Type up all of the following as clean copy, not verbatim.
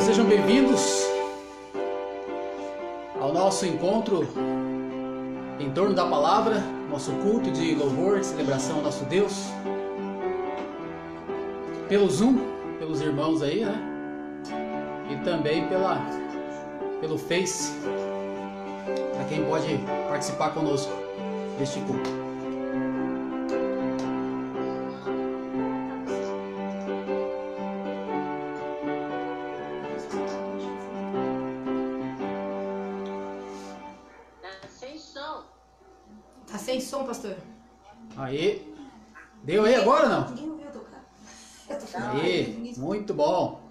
sejam bem-vindos ao nosso encontro em torno da palavra, nosso culto de louvor, de celebração ao nosso Deus, pelo Zoom, pelos irmãos aí, né? E também pelo Face, para quem pode participar conosco deste culto. Sem som, pastor. Aí. Deu aí agora ou não? Ninguém ouviu tocar. Aí, muito bom.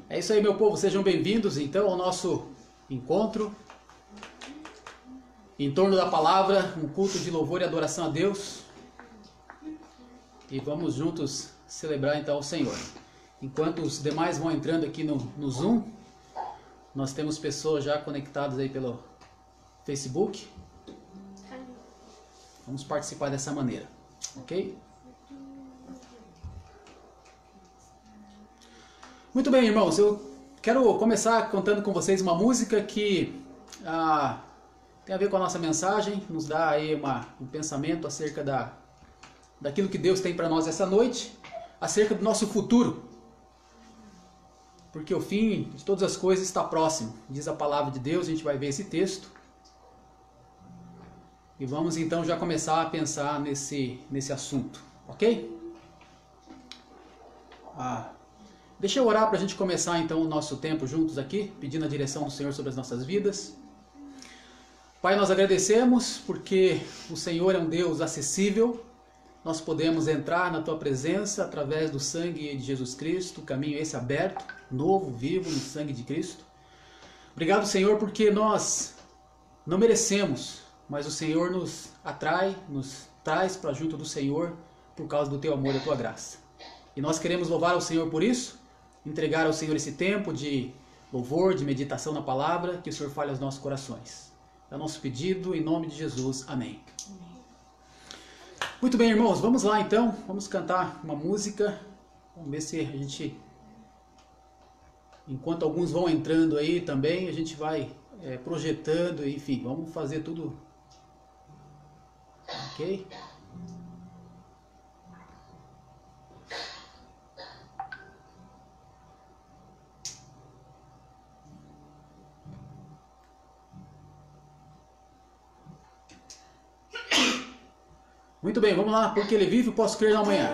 É isso aí, meu povo. Sejam bem-vindos, então, ao nosso encontro em torno da palavra, um culto de louvor e adoração a Deus. E vamos juntos celebrar, então, o Senhor. Enquanto os demais vão entrando aqui no Zoom, nós temos pessoas já conectadas aí pelo Facebook. Vamos participar dessa maneira, ok? Muito bem, irmãos, eu quero começar contando com vocês uma música que tem a ver com a nossa mensagem, nos dá aí um pensamento acerca daquilo que Deus tem para nós essa noite, acerca do nosso futuro, porque o fim de todas as coisas está próximo, diz a palavra de Deus. A gente vai ver esse texto. E vamos então já começar a pensar nesse assunto, ok? Deixa eu orar para a gente começar então o nosso tempo juntos aqui, pedindo a direção do Senhor sobre as nossas vidas. Pai, nós agradecemos porque o Senhor é um Deus acessível. Nós podemos entrar na Tua presença através do sangue de Jesus Cristo, caminho esse aberto, novo, vivo, no sangue de Cristo. Obrigado, Senhor, porque nós não merecemos, mas o Senhor nos atrai, nos traz para junto do Senhor por causa do Teu amor e da Tua graça. E nós queremos louvar ao Senhor por isso, entregar ao Senhor esse tempo de louvor, de meditação na palavra, que o Senhor fale aos nossos corações. É o nosso pedido, em nome de Jesus. Amém. Muito bem, irmãos, vamos lá então, vamos cantar uma música. Vamos ver se a gente, enquanto alguns vão entrando aí também, a gente vai projetando, enfim, vamos fazer tudo. Ok? Muito bem, vamos lá. Porque Ele vive, posso crer na manhã.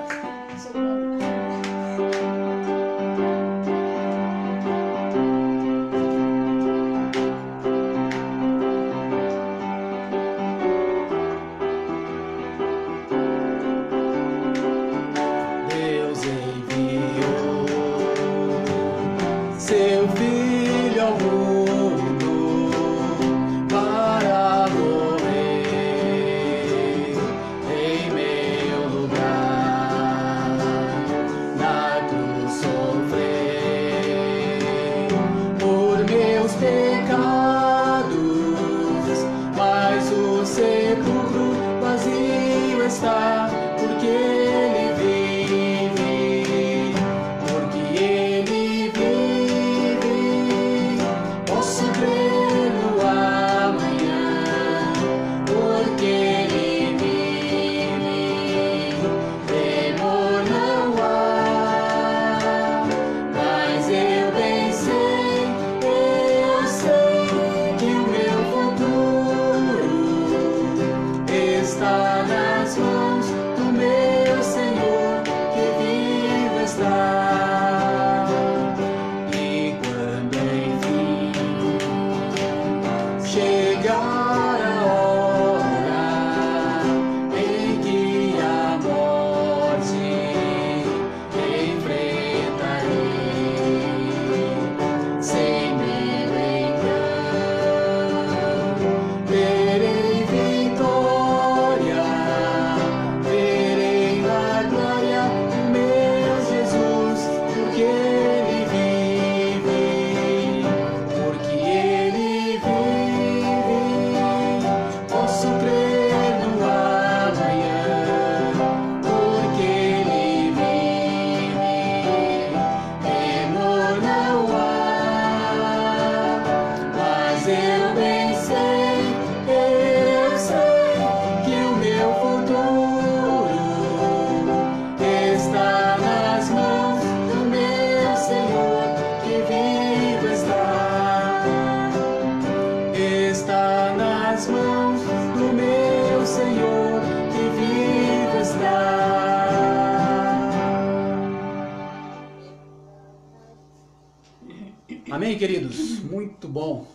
Amém, queridos? Muito bom.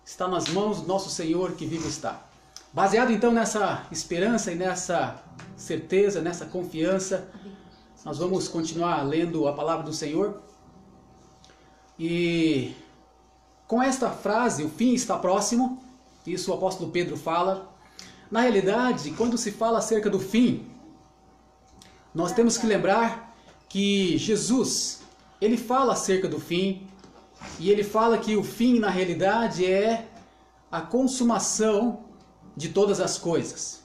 Está nas mãos do nosso Senhor que vivo está. Baseado então nessa esperança e nessa certeza, nessa confiança, nós vamos continuar lendo a palavra do Senhor. E com esta frase, o fim está próximo, isso o apóstolo Pedro fala. Na realidade, quando se fala acerca do fim, nós temos que lembrar que Jesus, ele fala acerca do fim, e ele fala que o fim, na realidade, é a consumação de todas as coisas.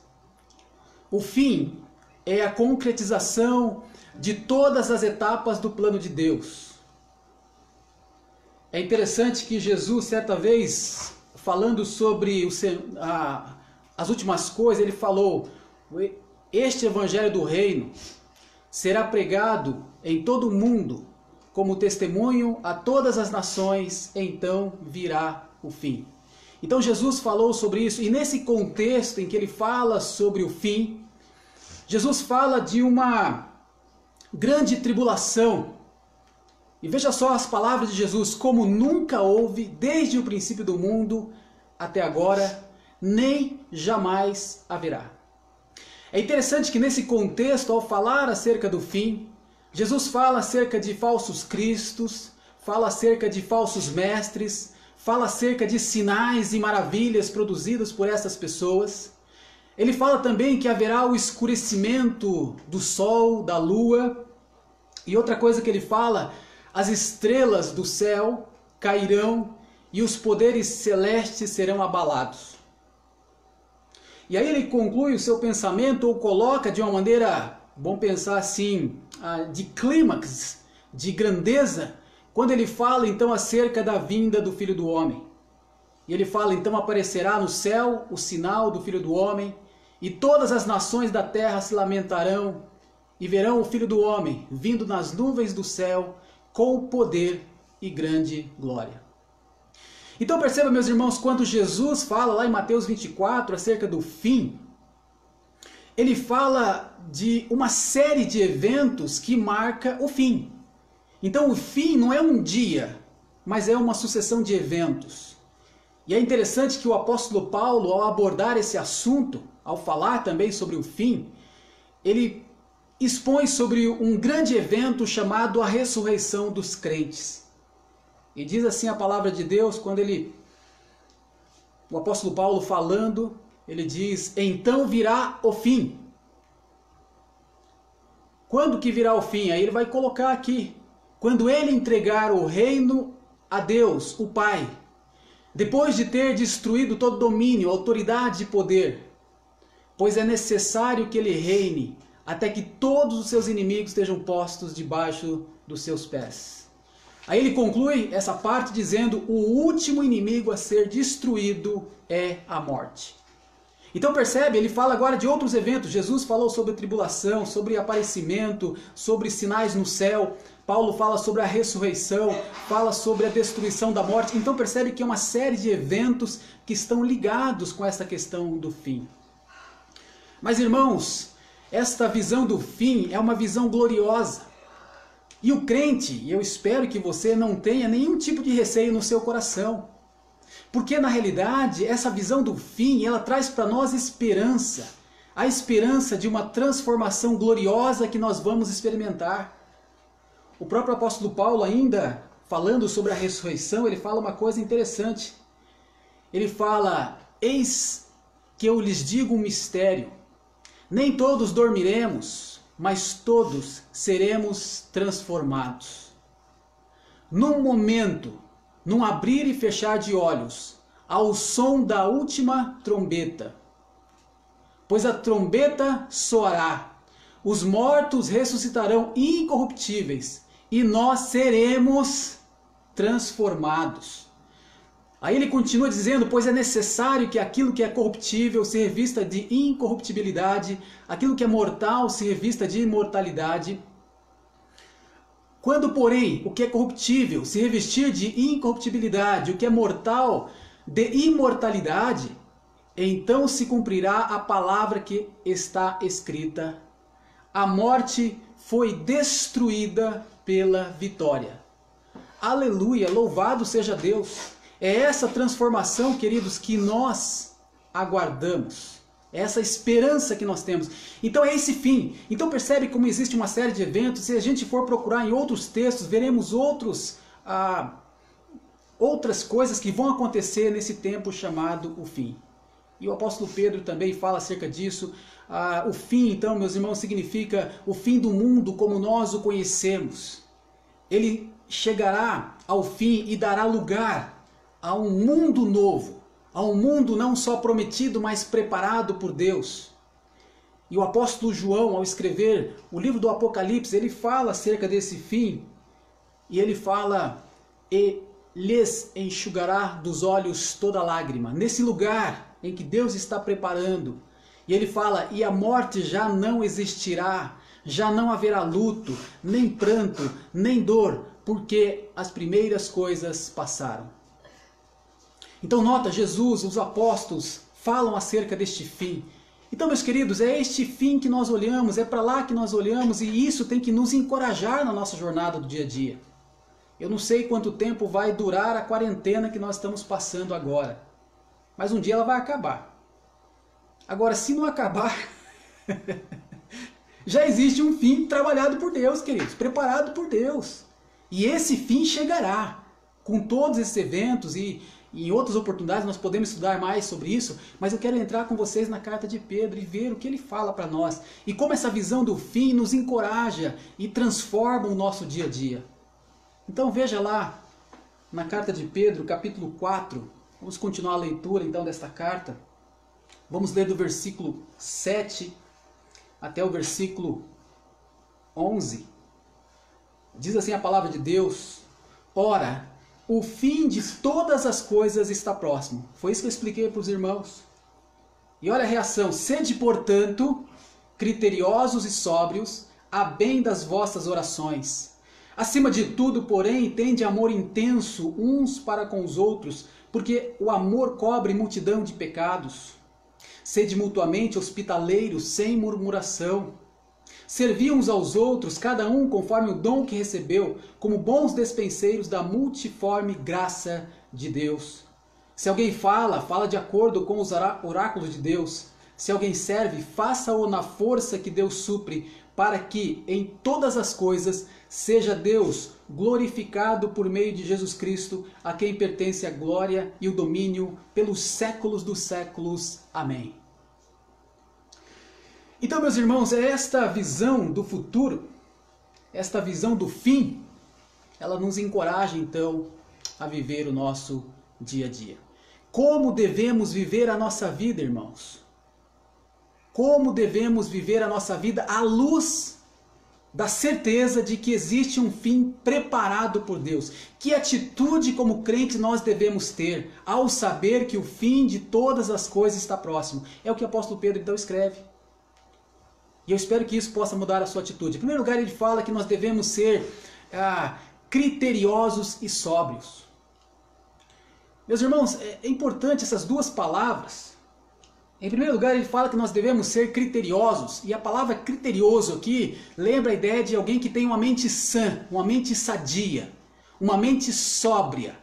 O fim é a concretização de todas as etapas do plano de Deus. É interessante que Jesus, certa vez, falando sobre as últimas coisas, ele falou: este evangelho do reino será pregado em todo o mundo como testemunho a todas as nações, então virá o fim. Então Jesus falou sobre isso, e nesse contexto em que ele fala sobre o fim, Jesus fala de uma grande tribulação. E veja só as palavras de Jesus: como nunca houve desde o princípio do mundo até agora, nem jamais haverá. É interessante que nesse contexto, ao falar acerca do fim, Jesus fala acerca de falsos cristos, fala acerca de falsos mestres, fala acerca de sinais e maravilhas produzidas por essas pessoas. Ele fala também que haverá o escurecimento do sol, da lua. E outra coisa que ele fala: as estrelas do céu cairão e os poderes celestes serão abalados. E aí ele conclui o seu pensamento, ou coloca de uma maneira, vamos pensar assim, de clímax, de grandeza, quando ele fala então acerca da vinda do Filho do Homem. E ele fala: então aparecerá no céu o sinal do Filho do Homem, e todas as nações da terra se lamentarão, e verão o Filho do Homem vindo nas nuvens do céu, com poder e grande glória. Então perceba, meus irmãos, quando Jesus fala lá em Mateus 24 acerca do fim, ele fala de uma série de eventos que marca o fim. Então o fim não é um dia, mas é uma sucessão de eventos. E é interessante que o apóstolo Paulo, ao abordar esse assunto, ao falar também sobre o fim, ele expõe sobre um grande evento chamado a ressurreição dos crentes. E diz assim a palavra de Deus, quando o apóstolo Paulo falando, ele diz: então virá o fim. Quando que virá o fim? Aí ele vai colocar aqui: quando ele entregar o reino a Deus, o Pai, depois de ter destruído todo domínio, autoridade e poder, pois é necessário que ele reine até que todos os seus inimigos estejam postos debaixo dos seus pés. Aí ele conclui essa parte dizendo: o último inimigo a ser destruído é a morte. Então percebe, ele fala agora de outros eventos. Jesus falou sobre tribulação, sobre aparecimento, sobre sinais no céu. Paulo fala sobre a ressurreição, fala sobre a destruição da morte. Então percebe que é uma série de eventos que estão ligados com essa questão do fim. Mas irmãos, esta visão do fim é uma visão gloriosa. E o crente, e eu espero que você não tenha nenhum tipo de receio no seu coração. Porque na realidade, essa visão do fim, ela traz para nós esperança. A esperança de uma transformação gloriosa que nós vamos experimentar. O próprio apóstolo Paulo, ainda falando sobre a ressurreição, ele fala uma coisa interessante. Ele fala: eis que eu lhes digo um mistério. Nem todos dormiremos, mas todos seremos transformados. Num momento, num abrir e fechar de olhos, ao som da última trombeta. Pois a trombeta soará, os mortos ressuscitarão incorruptíveis, e nós seremos transformados. Aí ele continua dizendo: pois é necessário que aquilo que é corruptível se revista de incorruptibilidade, aquilo que é mortal se revista de imortalidade. Quando, porém, o que é corruptível se revestir de incorruptibilidade, o que é mortal de imortalidade, então se cumprirá a palavra que está escrita: a morte foi destruída pela vitória. Aleluia, louvado seja Deus. É essa transformação, queridos, que nós aguardamos. É essa esperança que nós temos. Então é esse fim. Então percebe como existe uma série de eventos. Se a gente for procurar em outros textos, veremos outras coisas que vão acontecer nesse tempo chamado o fim. E o apóstolo Pedro também fala acerca disso. O fim, então, meus irmãos, significa o fim do mundo como nós o conhecemos. Ele chegará ao fim e dará lugar a um mundo novo, a um mundo não só prometido, mas preparado por Deus. E o apóstolo João, ao escrever o livro do Apocalipse, ele fala acerca desse fim, e ele fala: e lhes enxugará dos olhos toda lágrima. Nesse lugar em que Deus está preparando, e ele fala: e a morte já não existirá, já não haverá luto, nem pranto, nem dor, porque as primeiras coisas passaram. Então nota, Jesus, os apóstolos falam acerca deste fim. Então, meus queridos, é este fim que nós olhamos, é para lá que nós olhamos, e isso tem que nos encorajar na nossa jornada do dia a dia. Eu não sei quanto tempo vai durar a quarentena que nós estamos passando agora, mas um dia ela vai acabar. Agora, se não acabar, já existe um fim trabalhado por Deus, queridos, preparado por Deus. E esse fim chegará com todos esses eventos, e em outras oportunidades nós podemos estudar mais sobre isso, mas eu quero entrar com vocês na carta de Pedro e ver o que ele fala para nós, e como essa visão do fim nos encoraja e transforma o nosso dia a dia. Então veja lá, na carta de Pedro, capítulo 4, vamos continuar a leitura então desta carta. Vamos ler do versículo 7 até o versículo 11. Diz assim a palavra de Deus: ora, o fim de todas as coisas está próximo. Foi isso que eu expliquei para os irmãos. E olha a reação: sede, portanto, criteriosos e sóbrios, a bem das vossas orações. Acima de tudo, porém, tende amor intenso uns para com os outros, porque o amor cobre multidão de pecados. Sede mutuamente hospitaleiros, sem murmuração. Servi uns aos outros, cada um conforme o dom que recebeu, como bons despenseiros da multiforme graça de Deus. Se alguém fala de acordo com os oráculos de Deus. Se alguém serve, faça-o na força que Deus supre, para que em todas as coisas seja Deus glorificado por meio de Jesus Cristo, a quem pertence a glória e o domínio pelos séculos dos séculos. Amém. Então, meus irmãos, é esta visão do futuro, esta visão do fim, ela nos encoraja então a viver o nosso dia a dia. Como devemos viver a nossa vida, irmãos? Como devemos viver a nossa vida à luz da certeza de que existe um fim preparado por Deus? Que atitude como crente nós devemos ter ao saber que o fim de todas as coisas está próximo? É o que o apóstolo Pedro então escreve. E eu espero que isso possa mudar a sua atitude. Em primeiro lugar, ele fala que nós devemos ser criteriosos e sóbrios. Meus irmãos, é importante essas duas palavras. Em primeiro lugar, ele fala que nós devemos ser criteriosos. E a palavra criterioso aqui lembra a ideia de alguém que tem uma mente sã, uma mente sadia, uma mente sóbria.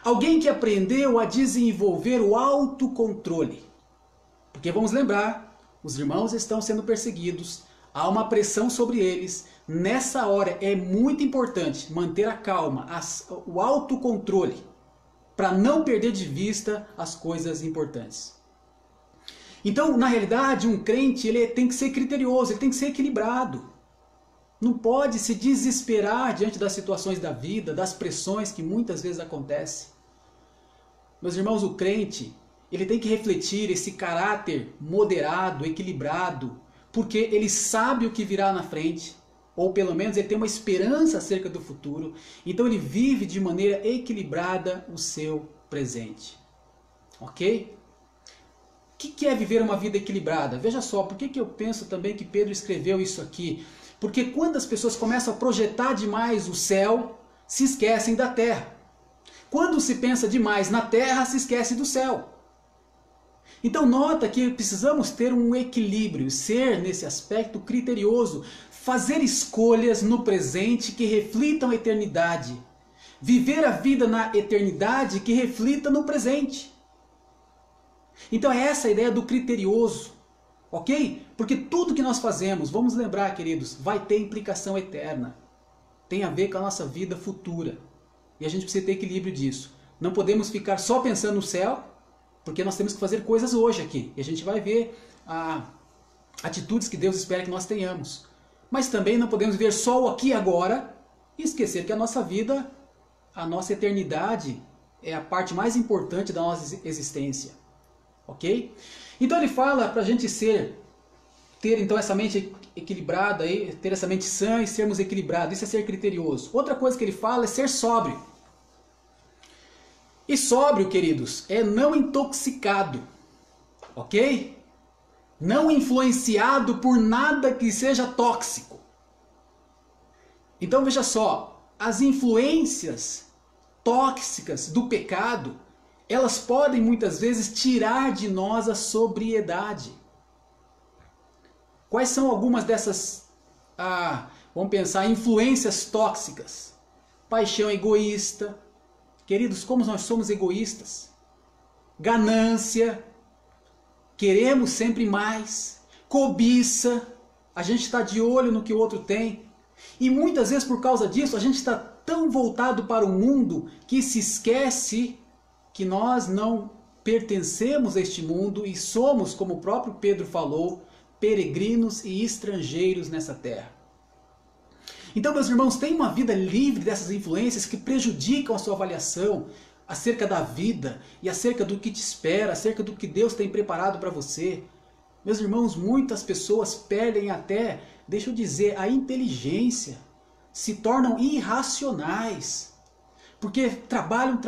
Alguém que aprendeu a desenvolver o autocontrole. Porque vamos lembrar, os irmãos estão sendo perseguidos, há uma pressão sobre eles. Nessa hora é muito importante manter a calma, o autocontrole, para não perder de vista as coisas importantes. Então, na realidade, um crente ele tem que ser criterioso, ele tem que ser equilibrado. Não pode se desesperar diante das situações da vida, das pressões que muitas vezes acontecem. Meus irmãos, o crente ele tem que refletir esse caráter moderado, equilibrado, porque ele sabe o que virá na frente, ou pelo menos ele tem uma esperança acerca do futuro, então ele vive de maneira equilibrada o seu presente. Ok? O que é viver uma vida equilibrada? Veja só, por que eu penso também que Pedro escreveu isso aqui? Porque quando as pessoas começam a projetar demais o céu, se esquecem da terra. Quando se pensa demais na terra, se esquece do céu. Então nota que precisamos ter um equilíbrio, ser nesse aspecto criterioso, fazer escolhas no presente que reflitam a eternidade, Viver a vida na eternidade que reflita no presente. Então é essa a ideia do criterioso, ok? Porque tudo que nós fazemos, vamos lembrar, queridos, vai ter implicação eterna. Tem a ver com a nossa vida futura. E a gente precisa ter equilíbrio disso. Não podemos ficar só pensando no céu, porque nós temos que fazer coisas hoje aqui. E a gente vai ver atitudes que Deus espera que nós tenhamos. Mas também não podemos ver só o aqui e agora e esquecer que a nossa vida, a nossa eternidade, é a parte mais importante da nossa existência. Ok? Então ele fala para a gente ter então essa mente equilibrada, ter essa mente sã e sermos equilibrados. Isso é ser criterioso. Outra coisa que ele fala é ser sóbrio. E sóbrio, queridos, é não intoxicado. Ok? Não influenciado por nada que seja tóxico. Então veja só, as influências tóxicas do pecado, elas podem muitas vezes tirar de nós a sobriedade. Quais são algumas dessas, vamos pensar, influências tóxicas? Paixão egoísta. Queridos, como nós somos egoístas? Ganância. Queremos sempre mais. Cobiça. A gente está de olho no que o outro tem. E muitas vezes por causa disso a gente está tão voltado para o mundo que se esquece que nós não pertencemos a este mundo e somos, como o próprio Pedro falou, peregrinos e estrangeiros nessa terra. Então, meus irmãos, tenha uma vida livre dessas influências que prejudicam a sua avaliação acerca da vida e acerca do que te espera, acerca do que Deus tem preparado para você. Meus irmãos, muitas pessoas perdem até, deixa eu dizer, a inteligência, se tornam irracionais, porque trabalham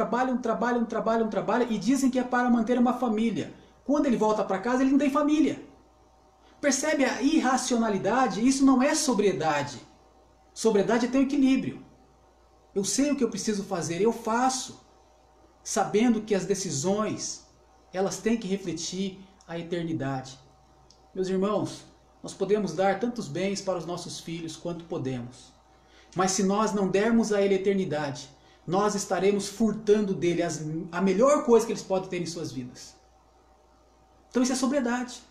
e dizem que é para manter uma família. Quando ele volta para casa, ele não tem família. Percebe a irracionalidade? Isso não é sobriedade. Sobriedade é ter equilíbrio. Eu sei o que eu preciso fazer, eu faço, sabendo que as decisões, elas têm que refletir a eternidade. Meus irmãos, nós podemos dar tantos bens para os nossos filhos quanto podemos. Mas se nós não dermos a ele a eternidade, nós estaremos furtando dele a melhor coisa que eles podem ter em suas vidas. Então isso é sobriedade.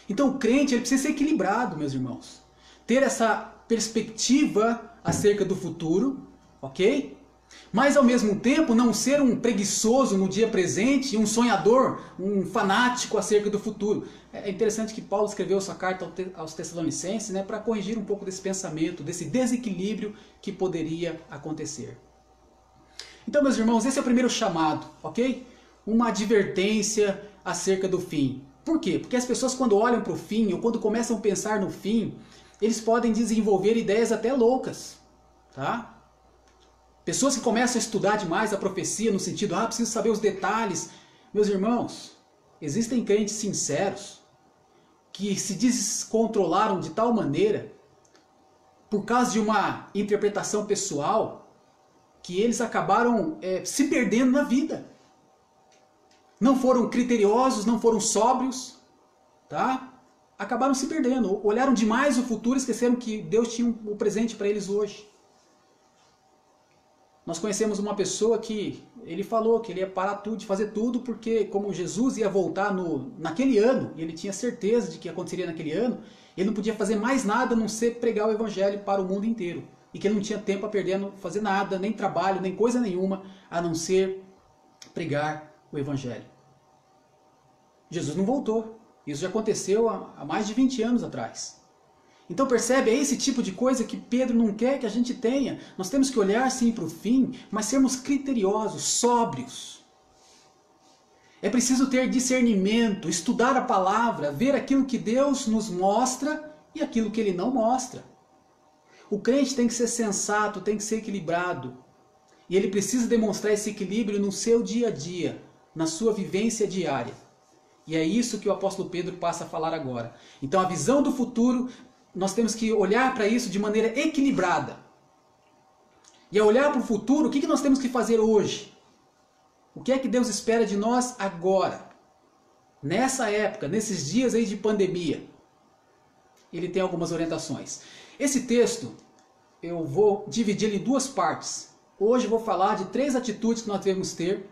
Então o crente ele precisa ser equilibrado, meus irmãos. Ter essa perspectiva acerca do futuro, ok? Mas ao mesmo tempo não ser um preguiçoso no dia presente, um sonhador, um fanático acerca do futuro. É interessante que Paulo escreveu sua carta aos Tessalonicenses, né, para corrigir um pouco desse pensamento, desse desequilíbrio que poderia acontecer. Então, meus irmãos, esse é o primeiro chamado, ok? Uma advertência acerca do fim. Por quê? Porque as pessoas quando olham para o fim, ou quando começam a pensar no fim, eles podem desenvolver ideias até loucas, tá? Pessoas que começam a estudar demais a profecia no sentido, preciso saber os detalhes. Meus irmãos, existem crentes sinceros que se descontrolaram de tal maneira, por causa de uma interpretação pessoal, que eles acabaram se perdendo na vida. Não foram criteriosos, não foram sóbrios, tá? Acabaram se perdendo, olharam demais o futuro e esqueceram que Deus tinha o presente para eles hoje. Nós conhecemos uma pessoa que ele falou que ele ia parar tudo, de fazer tudo, porque como Jesus ia voltar naquele ano, e ele tinha certeza de que aconteceria naquele ano, ele não podia fazer mais nada a não ser pregar o evangelho para o mundo inteiro. E que ele não tinha tempo a perder, não fazer nada, nem trabalho, nem coisa nenhuma, a não ser pregar o evangelho. Jesus não voltou. Isso já aconteceu há mais de 20 anos atrás. Então percebe, é esse tipo de coisa que Pedro não quer que a gente tenha. Nós temos que olhar sim para o fim, mas sermos criteriosos, sóbrios. É preciso ter discernimento, estudar a palavra, ver aquilo que Deus nos mostra e aquilo que Ele não mostra. O crente tem que ser sensato, tem que ser equilibrado. E ele precisa demonstrar esse equilíbrio no seu dia a dia, na sua vivência diária. E é isso que o apóstolo Pedro passa a falar agora. Então a visão do futuro, nós temos que olhar para isso de maneira equilibrada. E ao olhar para o futuro, o que nós temos que fazer hoje? O que é que Deus espera de nós agora? Nessa época, nesses dias aí de pandemia. Ele tem algumas orientações. Esse texto, eu vou dividir ele em duas partes. Hoje eu vou falar de 3 atitudes que nós devemos ter,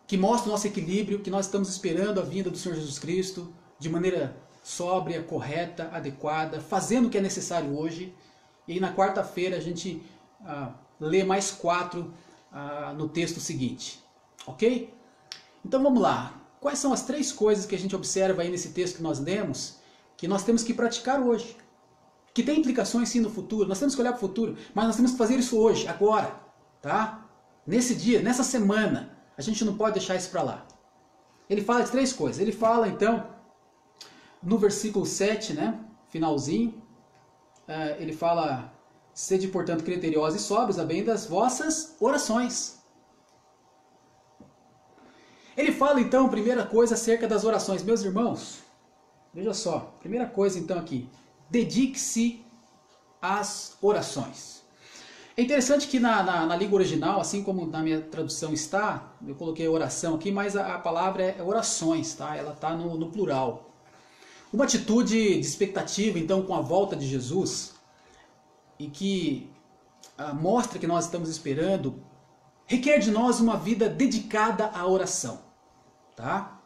que mostram o nosso equilíbrio, que nós estamos esperando a vinda do Senhor Jesus Cristo de maneira sóbria, correta, adequada, fazendo o que é necessário hoje. E na quarta-feira a gente lê mais 4 no texto seguinte. Ok? Então vamos lá. Quais são as 3 coisas que a gente observa aí nesse texto que nós lemos, que nós temos que praticar hoje? Que tem implicações sim no futuro, nós temos que olhar para o futuro, mas nós temos que fazer isso hoje, agora, tá? Nesse dia, nessa semana, a gente não pode deixar isso para lá. Ele fala de 3 coisas. Ele fala então, no versículo 7, né, finalzinho, ele fala: sede portanto criteriosos e sóbrios, a bem das vossas orações. Ele fala então, primeira coisa, acerca das orações. Meus irmãos, veja só, primeira coisa então aqui, dedique-se às orações. É interessante que na língua original, assim como na minha tradução está, eu coloquei oração aqui, mas a palavra é orações, tá? Ela está no plural. Uma atitude de expectativa então com a volta de Jesus, e que mostra que nós estamos esperando, requer de nós uma vida dedicada à oração. Tá?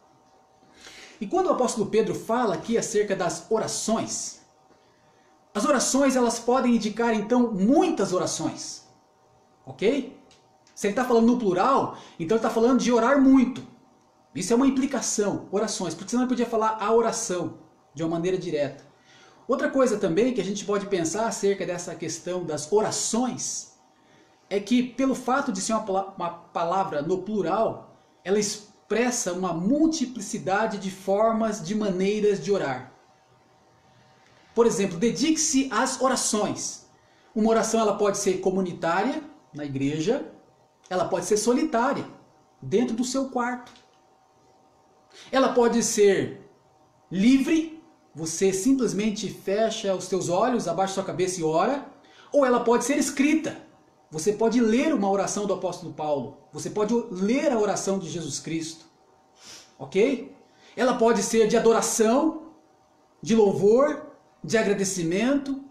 E quando o apóstolo Pedro fala aqui acerca das orações, as orações elas podem indicar então muitas orações, ok? Se ele está falando no plural, então ele está falando de orar muito. Isso é uma implicação, orações, porque senão ele podia falar a oração de uma maneira direta. Outra coisa também que a gente pode pensar acerca dessa questão das orações é que pelo fato de ser uma palavra no plural, ela expressa uma multiplicidade de formas, de maneiras de orar. Por exemplo, dedique-se às orações. Uma oração ela pode ser comunitária, na igreja, ela pode ser solitária, dentro do seu quarto. Ela pode ser livre, você simplesmente fecha os seus olhos, abaixa sua cabeça e ora, ou ela pode ser escrita. Você pode ler uma oração do apóstolo Paulo. Você pode ler a oração de Jesus Cristo. Ok? Ela pode ser de adoração, de louvor, de agradecimento,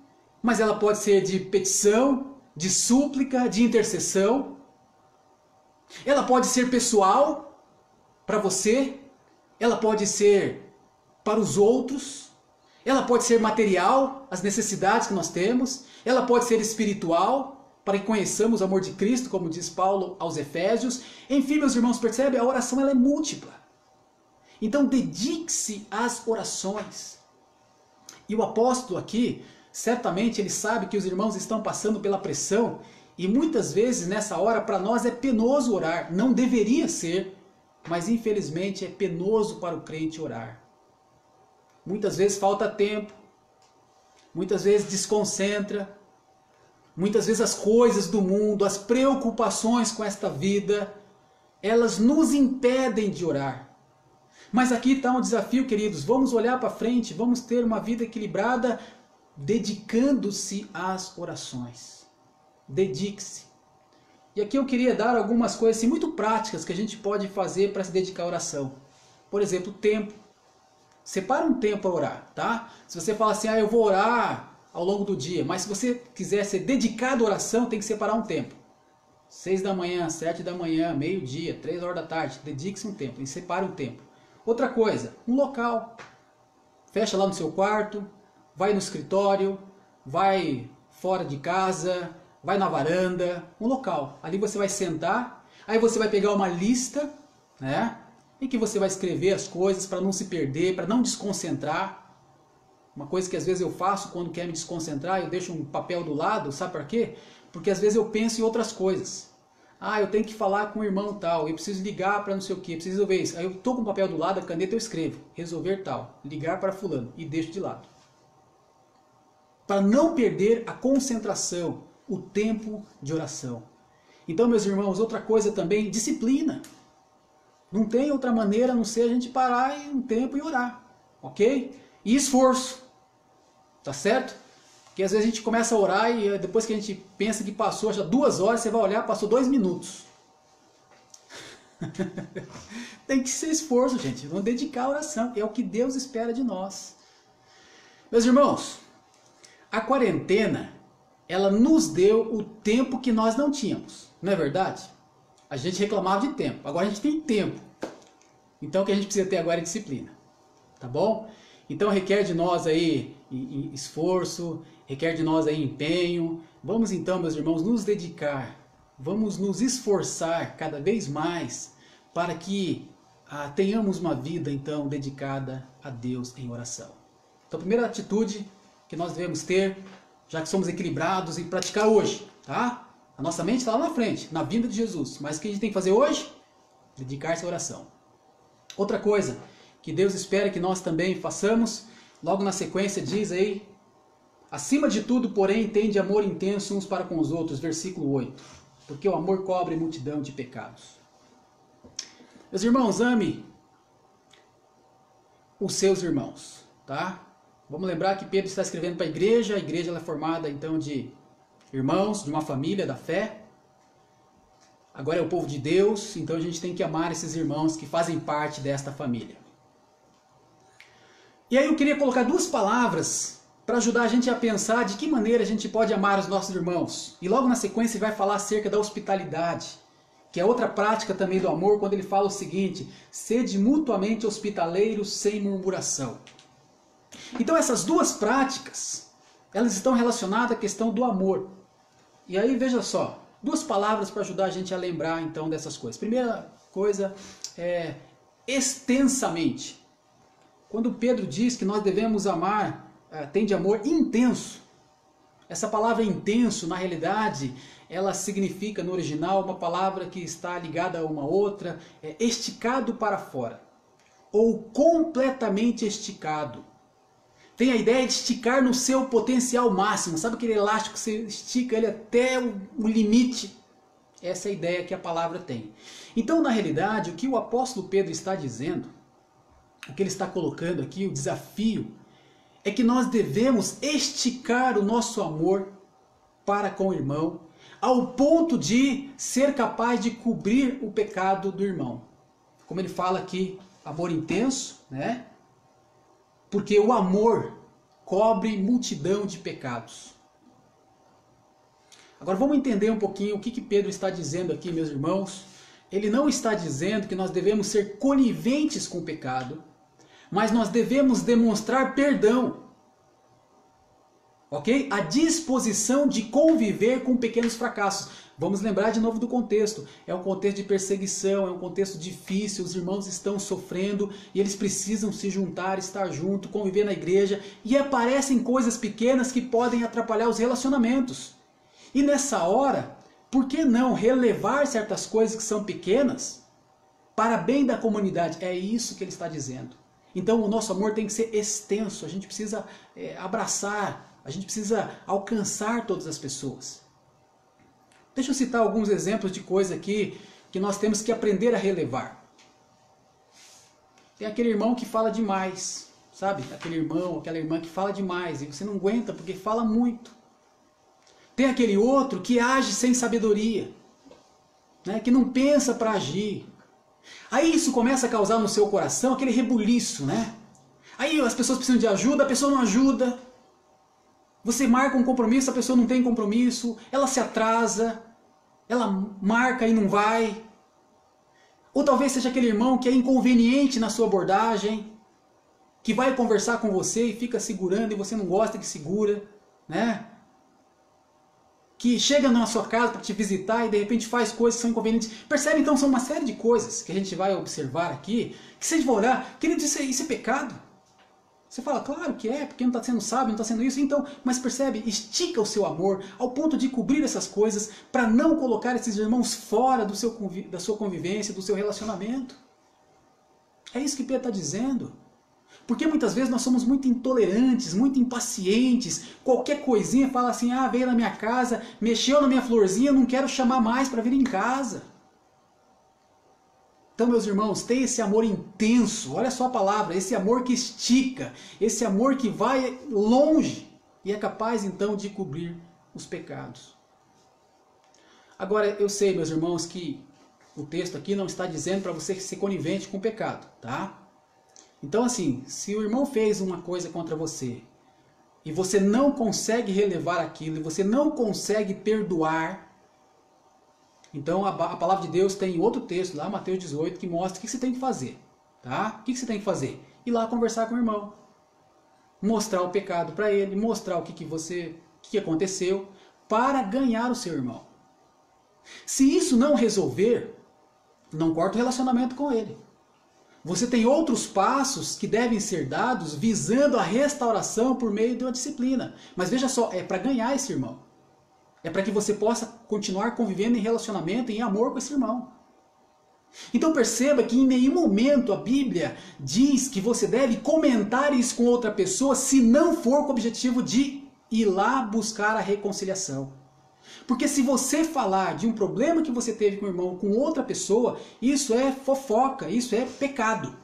mas ela pode ser de petição, de súplica, de intercessão. Ela pode ser pessoal, para você. Ela pode ser para os outros. Ela pode ser material, as necessidades que nós temos. Ela pode ser espiritual, para que conheçamos o amor de Cristo, como diz Paulo aos Efésios. Enfim, meus irmãos, percebe? A oração ela é múltipla. Então, dedique-se às orações. E o apóstolo aqui, certamente ele sabe que os irmãos estão passando pela pressão, e muitas vezes nessa hora para nós é penoso orar. Não deveria ser, mas infelizmente é penoso para o crente orar. Muitas vezes falta tempo, muitas vezes desconcentra, muitas vezes as coisas do mundo, as preocupações com esta vida, elas nos impedem de orar. Mas aqui está um desafio, queridos. Vamos olhar para frente, vamos ter uma vida equilibrada, dedicando-se às orações. Dedique-se. E aqui eu queria dar algumas coisas assim, muito práticas que a gente pode fazer para se dedicar à oração. Por exemplo, tempo. Separa um tempo para orar, tá? Se você fala assim, eu vou orar ao longo do dia, mas se você quiser ser dedicado à oração, tem que separar um tempo. 6 da manhã, 7 da manhã, meio-dia, 3 horas da tarde. Dedique-se um tempo e separe um tempo. Outra coisa, um local. Fecha lá no seu quarto, vai no escritório, vai fora de casa, vai na varanda, um local. Ali você vai sentar, aí você vai pegar uma lista, né, em que você vai escrever as coisas para não se perder, para não desconcentrar. Uma coisa que às vezes eu faço quando quero me desconcentrar, eu deixo um papel do lado, sabe por quê? Porque às vezes eu penso em outras coisas. Eu tenho que falar com o irmão tal, eu preciso ligar para não sei o que, preciso resolver isso. Aí eu estou com o papel do lado, a caneta eu escrevo, resolver tal, ligar para fulano e deixo de lado. Para não perder a concentração, o tempo de oração. Então, meus irmãos, outra coisa também, disciplina. Não tem outra maneira a não ser a gente parar em um tempo e orar, ok? E esforço, tá certo? Porque às vezes a gente começa a orar e depois que a gente pensa que passou já 2 horas, você vai olhar, passou 2 minutos. Tem que ser esforço, gente. Vamos dedicar a oração. É o que Deus espera de nós. Meus irmãos, a quarentena, ela nos deu o tempo que nós não tínhamos. Não é verdade? A gente reclamava de tempo. Agora a gente tem tempo. Então o que a gente precisa ter agora é disciplina. Tá bom? Então requer de nós aí esforço, requer de nós aí empenho. Vamos então, meus irmãos, nos dedicar. Vamos nos esforçar cada vez mais para que tenhamos uma vida então dedicada a Deus em oração. Então a primeira atitude que nós devemos ter, já que somos equilibrados, e praticar hoje, tá? A nossa mente está lá na frente, na vinda de Jesus. Mas o que a gente tem que fazer hoje? Dedicar-se à oração. Outra coisa que Deus espera que nós também façamos, logo na sequência diz aí, acima de tudo, porém, tende amor intenso uns para com os outros, versículo 8. Porque o amor cobre multidão de pecados. Meus irmãos, ame os seus irmãos, tá? Vamos lembrar que Pedro está escrevendo para a igreja ela é formada então de irmãos, de uma família da fé. Agora é o povo de Deus, então a gente tem que amar esses irmãos que fazem parte desta família. E aí eu queria colocar duas palavras para ajudar a gente a pensar de que maneira a gente pode amar os nossos irmãos. E logo na sequência ele vai falar acerca da hospitalidade, que é outra prática também do amor, quando ele fala o seguinte: sede mutuamente hospitaleiros sem murmuração. Então essas duas práticas, elas estão relacionadas à questão do amor. E aí veja só, duas palavras para ajudar a gente a lembrar então dessas coisas. Primeira coisa é extensamente. Quando Pedro diz que nós devemos amar, tem de amor intenso. Essa palavra intenso, na realidade, ela significa no original uma palavra que está ligada a uma outra, esticado para fora, ou completamente esticado. Tem a ideia de esticar no seu potencial máximo. Sabe aquele elástico que você estica ele até o limite? Essa é a ideia que a palavra tem. Então, na realidade, o que o apóstolo Pedro está dizendo, o que ele está colocando aqui, o desafio, é que nós devemos esticar o nosso amor para com o irmão, ao ponto de ser capaz de cobrir o pecado do irmão. Como ele fala aqui, amor intenso, né? Porque o amor cobre multidão de pecados. Agora vamos entender um pouquinho o que Pedro está dizendo aqui, meus irmãos. Ele não está dizendo que nós devemos ser coniventes com o pecado, mas nós devemos demonstrar perdão. Ok? A disposição de conviver com pequenos fracassos. Vamos lembrar de novo do contexto. É um contexto de perseguição, é um contexto difícil, os irmãos estão sofrendo e eles precisam se juntar, estar junto, conviver na igreja, e aparecem coisas pequenas que podem atrapalhar os relacionamentos. E nessa hora, por que não relevar certas coisas que são pequenas para bem da comunidade? É isso que ele está dizendo. Então o nosso amor tem que ser extenso, a gente precisa abraçar, a gente precisa alcançar todas as pessoas. Deixa eu citar alguns exemplos de coisa aqui que nós temos que aprender a relevar. Tem aquele irmão que fala demais, sabe? Aquele irmão, aquela irmã que fala demais e você não aguenta porque fala muito. Tem aquele outro que age sem sabedoria, né? Que não pensa para agir. Aí isso começa a causar no seu coração aquele rebuliço, né? Aí as pessoas precisam de ajuda, a pessoa não ajuda. Você marca um compromisso, a pessoa não tem compromisso, ela se atrasa, ela marca e não vai. Ou talvez seja aquele irmão que é inconveniente na sua abordagem, que vai conversar com você e fica segurando e você não gosta que segura, né? Que chega na sua casa para te visitar e de repente faz coisas que são inconvenientes. Percebe? Então são uma série de coisas que a gente vai observar aqui, que se a gente for olhar, querido, isso é pecado. Você fala, claro que é, porque não está sendo sábio, não está sendo isso. Então, mas percebe, estica o seu amor ao ponto de cobrir essas coisas para não colocar esses irmãos fora da sua convivência, do seu relacionamento. É isso que Pedro está dizendo. Porque muitas vezes nós somos muito intolerantes, muito impacientes. Qualquer coisinha fala assim, veio na minha casa, mexeu na minha florzinha, eu não quero chamar mais para vir em casa. Então, meus irmãos, tem esse amor intenso, olha só a palavra, esse amor que estica, esse amor que vai longe e é capaz então de cobrir os pecados. Agora, eu sei, meus irmãos, que o texto aqui não está dizendo para você ser conivente com o pecado, tá? Então, assim, se o irmão fez uma coisa contra você, e você não consegue relevar aquilo, e você não consegue perdoar, então a palavra de Deus tem outro texto lá, Mateus 18, que mostra o que você tem que fazer. Tá? O que você tem que fazer? Ir lá conversar com o irmão, mostrar o pecado para ele, mostrar o que aconteceu, para ganhar o seu irmão. Se isso não resolver, não corta o relacionamento com ele. Você tem outros passos que devem ser dados visando a restauração por meio de uma disciplina. Mas veja só, é para ganhar esse irmão. É para que você possa continuar convivendo em relacionamento e em amor com esse irmão. Então perceba que em nenhum momento a Bíblia diz que você deve comentar isso com outra pessoa se não for com o objetivo de ir lá buscar a reconciliação. Porque se você falar de um problema que você teve com o irmão com outra pessoa, isso é fofoca, isso é pecado.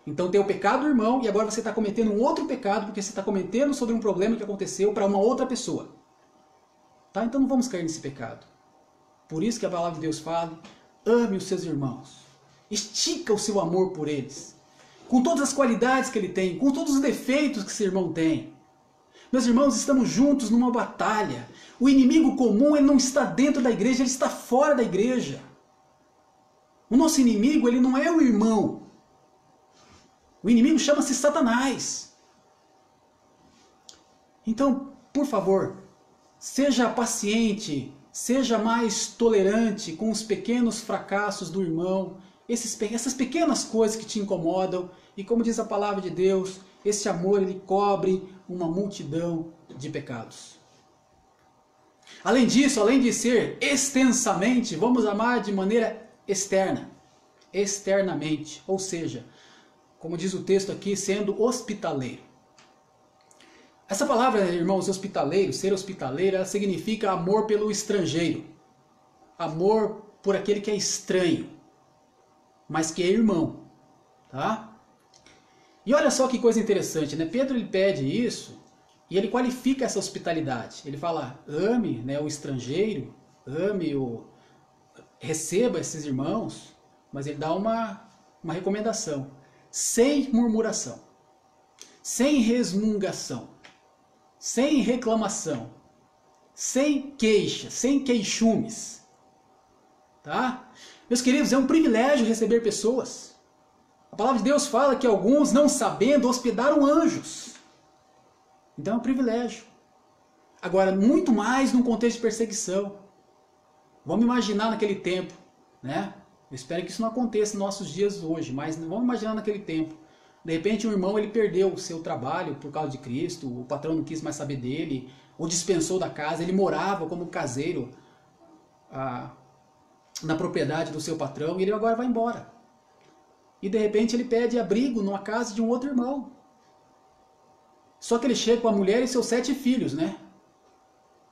Então tem o pecado do irmão e agora você está cometendo um outro pecado porque você está cometendo sobre um problema que aconteceu para uma outra pessoa. Tá? Então não vamos cair nesse pecado. Por isso que a palavra de Deus fala, ame os seus irmãos. Estica o seu amor por eles. Com todas as qualidades que ele tem, com todos os defeitos que seu irmão tem. Meus irmãos, estamos juntos numa batalha. O inimigo comum ele não está dentro da igreja, ele está fora da igreja. O nosso inimigo ele não é o irmão. O inimigo chama-se Satanás. Então, por favor, seja paciente, seja mais tolerante com os pequenos fracassos do irmão, essas pequenas coisas que te incomodam. E como diz a palavra de Deus, esse amor ele cobre uma multidão de pecados. Além disso, além de ser extensamente, vamos amar de maneira externa, externamente, ou seja, como diz o texto aqui, sendo hospitaleiro. Essa palavra, irmãos, hospitaleiro, ser hospitaleiro, ela significa amor pelo estrangeiro, amor por aquele que é estranho, mas que é irmão, tá? E olha só que coisa interessante, né? Pedro ele pede isso e ele qualifica essa hospitalidade. Ele fala, ame, né, o estrangeiro, receba esses irmãos, mas ele dá uma recomendação. Sem murmuração, sem resmungação, sem reclamação, sem queixa, sem queixumes. Tá? Meus queridos, é um privilégio receber pessoas. A palavra de Deus fala que alguns, não sabendo, hospedaram anjos. Então é um privilégio. Agora, muito mais num contexto de perseguição. Vamos imaginar naquele tempo, né? Eu espero que isso não aconteça nos nossos dias hoje, mas vamos imaginar naquele tempo. De repente um irmão ele perdeu o seu trabalho por causa de Cristo, o patrão não quis mais saber dele, ou dispensou da casa, ele morava como caseiro na propriedade do seu patrão e ele agora vai embora. E de repente ele pede abrigo numa casa de um outro irmão. Só que ele chega com a mulher e seus 7 filhos, né?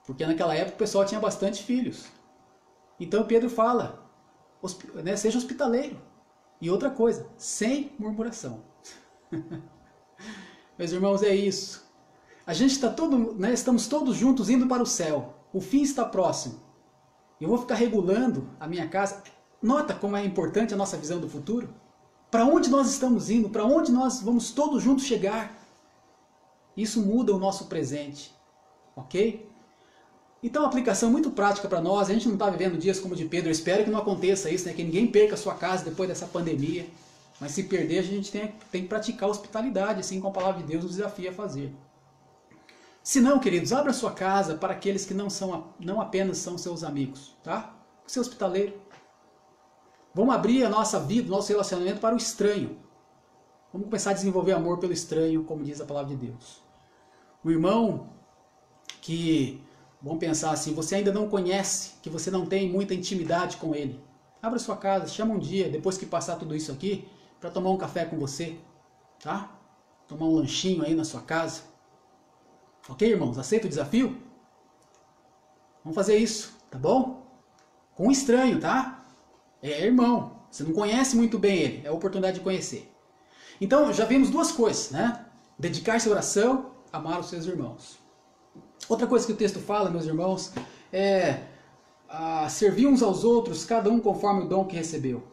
Porque naquela época o pessoal tinha bastante filhos. Então Pedro fala, né, seja hospitaleiro. E outra coisa, sem murmuração. Meus irmãos, é isso. A gente está estamos todos juntos indo para o céu. O fim está próximo. Eu vou ficar regulando a minha casa. Nota como é importante a nossa visão do futuro? Para onde nós estamos indo? Para onde nós vamos todos juntos chegar? Isso muda o nosso presente. Ok? Então, uma aplicação muito prática para nós. A gente não está vivendo dias como o de Pedro. Eu espero que não aconteça isso, né? Que ninguém perca a sua casa depois dessa pandemia. Mas se perder, a gente tem que praticar a hospitalidade, assim como a palavra de Deus nos desafia a fazer. Se não, queridos, abra sua casa para aqueles que não apenas são seus amigos, tá? Ser hospitaleiro. Vamos abrir a nossa vida, o nosso relacionamento para o estranho. Vamos começar a desenvolver amor pelo estranho, como diz a palavra de Deus. O irmão que, vamos pensar assim, você ainda não conhece, que você não tem muita intimidade com ele. Abra sua casa, chama um dia, depois que passar tudo isso aqui, para tomar um café com você, tá? Tomar um lanchinho aí na sua casa. Ok, irmãos? Aceita o desafio? Vamos fazer isso, tá bom? Com um estranho, tá? É irmão. Você não conhece muito bem ele. É a oportunidade de conhecer. Então, já vimos 2 coisas, né? Dedicar-se à oração, amar os seus irmãos. Outra coisa que o texto fala, meus irmãos, é servir uns aos outros, cada um conforme o dom que recebeu.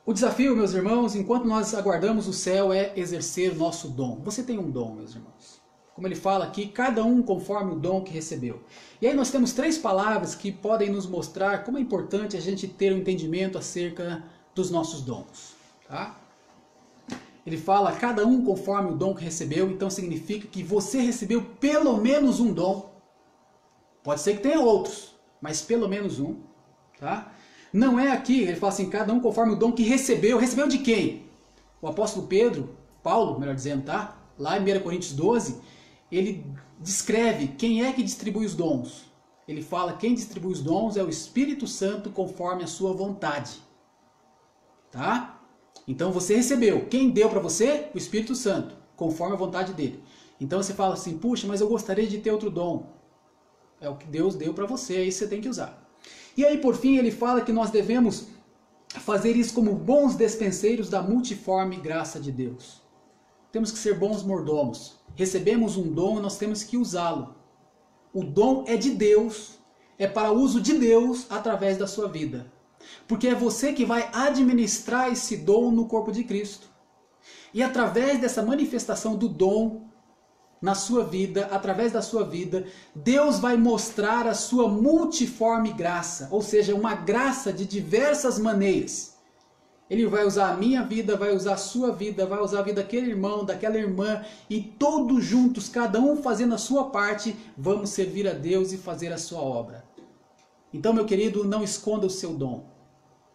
O desafio, meus irmãos, enquanto nós aguardamos o céu, é exercer o nosso dom. Você tem um dom, meus irmãos. Como ele fala aqui, cada um conforme o dom que recebeu. E aí nós temos 3 palavras que podem nos mostrar como é importante a gente ter um entendimento acerca dos nossos dons. Tá? Ele fala, cada um conforme o dom que recebeu, então significa que você recebeu pelo menos um dom. Pode ser que tenha outros, mas pelo menos um. Tá? Não é aqui, ele fala assim, cada um conforme o dom que recebeu. Recebeu de quem? O apóstolo Paulo, melhor dizendo, tá? Lá em 1 Coríntios 12, ele descreve quem é que distribui os dons. Ele fala, quem distribui os dons é o Espírito Santo conforme a sua vontade. Tá? Então você recebeu. Quem deu para você? O Espírito Santo, conforme a vontade dele. Então você fala assim, puxa, mas eu gostaria de ter outro dom. É o que Deus deu para você, aí você tem que usar. E aí, por fim, ele fala que nós devemos fazer isso como bons despenseiros da multiforme graça de Deus. Temos que ser bons mordomos. Recebemos um dom e nós temos que usá-lo. O dom é de Deus, é para uso de Deus através da sua vida. Porque é você que vai administrar esse dom no corpo de Cristo. E através dessa manifestação do dom na sua vida, através da sua vida, Deus vai mostrar a sua multiforme graça, ou seja, uma graça de diversas maneiras. Ele vai usar a minha vida, vai usar a sua vida, vai usar a vida daquele irmão, daquela irmã, e todos juntos, cada um fazendo a sua parte, vamos servir a Deus e fazer a sua obra. Então, meu querido, não esconda o seu dom.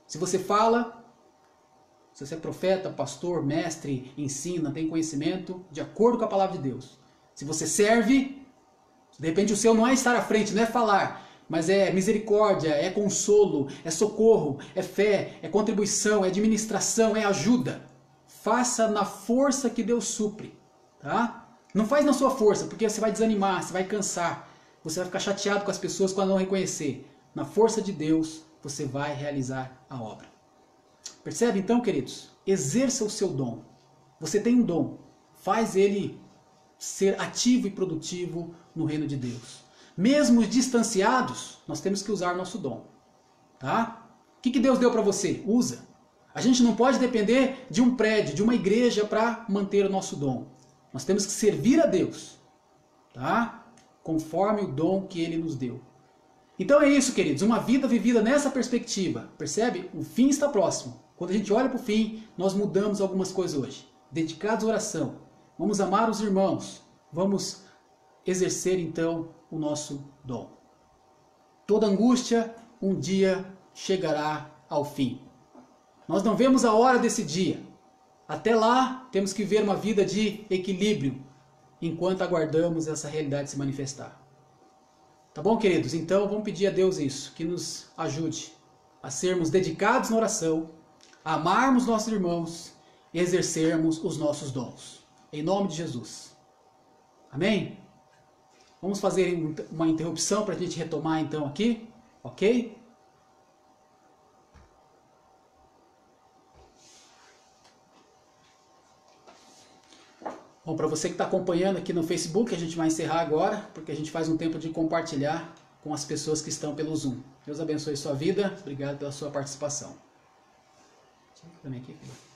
Se você fala, se você é profeta, pastor, mestre, ensina, tem conhecimento, de acordo com a palavra de Deus. Se você serve, de repente o seu não é estar à frente, não é falar, mas é misericórdia, é consolo, é socorro, é fé, é contribuição, é administração, é ajuda. Faça na força que Deus supre, tá? Não faz na sua força, porque você vai desanimar, você vai cansar, você vai ficar chateado com as pessoas quando não reconhecer. Na força de Deus, você vai realizar a obra. Percebe então, queridos? Exerça o seu dom. Você tem um dom, faz ele ser ativo e produtivo no reino de Deus. Mesmo distanciados, nós temos que usar nosso dom. Tá? O que Deus deu para você? Usa. A gente não pode depender de um prédio, de uma igreja para manter o nosso dom. Nós temos que servir a Deus. Tá? Conforme o dom que Ele nos deu. Então é isso, queridos. Uma vida vivida nessa perspectiva. Percebe? O fim está próximo. Quando a gente olha para o fim, nós mudamos algumas coisas hoje. Dedicados à oração. Vamos amar os irmãos. Vamos exercer então o nosso dom. Toda angústia um dia chegará ao fim. Nós não vemos a hora desse dia. Até lá temos que viver uma vida de equilíbrio enquanto aguardamos essa realidade se manifestar. Tá bom, queridos? Então vamos pedir a Deus isso, que nos ajude a sermos dedicados na oração, a amarmos nossos irmãos e exercermos os nossos dons. Em nome de Jesus. Amém? Vamos fazer uma interrupção para a gente retomar então aqui, ok? Bom, para você que está acompanhando aqui no Facebook, a gente vai encerrar agora, porque a gente faz um tempo de compartilhar com as pessoas que estão pelo Zoom. Deus abençoe sua vida, obrigado pela sua participação. Aqui, filho.